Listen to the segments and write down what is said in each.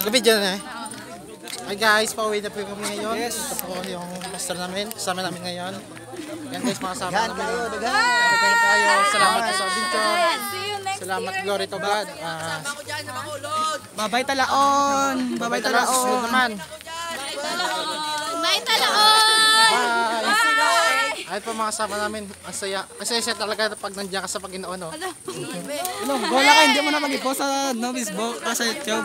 Video na eh. Hi guys, pauwi na po kami ngayon. Ito po yung pastor namin. Kasama namin ngayon. Yan guys, makasama namin. Dagan tayo. Salamat sa video. Salamat, glory to God. Babay talaon. Babay talaon. Naman. May talaon! Bye! Ayun po mga kasama namin. Ang saya. Kasi siya talaga pag nandiyan ka sa Panginoon. No? Gola ka, hindi mo na mag-ipost sa Novice Book sa YouTube.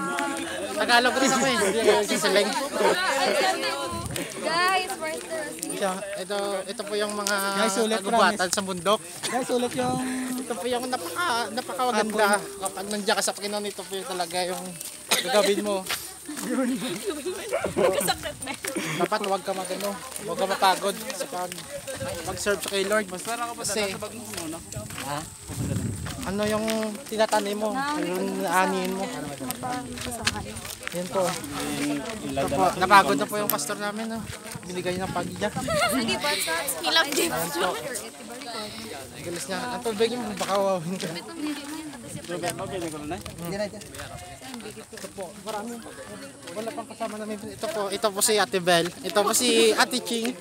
Tagalog rin ako eh. Hindi ako sisiling. Guys, Ito po yung mga Guys, ulit, kagubatan sa bundok. Guys, ulit yung... Ito po yung napakawaganda. Kapag nandiyan ka sa Panginoon, ito po yung talaga yung gagawin mo. Dapat huwag ka magano, huwag ka mapagod sa pag-serve sa kay Lord. Kasi ano yung tinatanim mo, yung aanihin mo. Yan po. Napagod na po yung pastor namin. No? Binigay ng pagya. Hilap din. Galis niya. Ang tubig yung baka wawin ka. Ito po, marami. Wala pang kasama namin. Ito po si Ate Bel. Ito po si Ate Ching.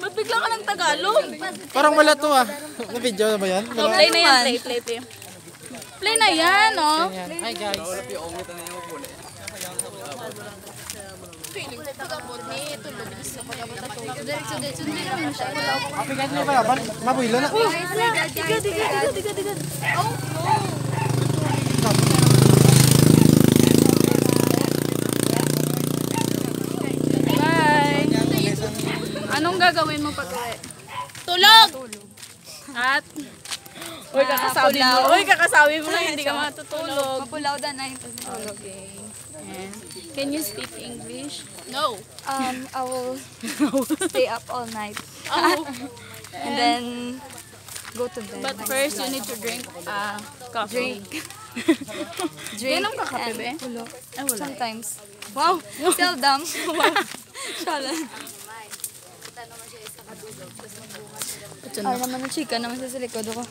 Ba't bigla ka ng Tagalog? Parang wala to ah. Na-video na ba yan? Oh, play na yan, play. Play na yan, oh. Hi guys. Feeling ko pagabot ni tulog sa pagabot na tulog. Diretso, hindi naman siya. Apigan niyo ba? Mabuilo na. Tiga. Oh, no. Bye. Anong gagawin mo pag-uwi? Tulog! At? Uy, kakasabi mo na hindi ka matutulog. Mapulaw da na ito. Okay. And can you speak English? No. I will stay up all night. Oh. And then go to bed. But first, you need to drink coffee. Drink Inom ka kape, be? Tulo. Ay, wala. Sometimes. Wow! Seldom. Shala. Ay naman na chika naman sa likod ako.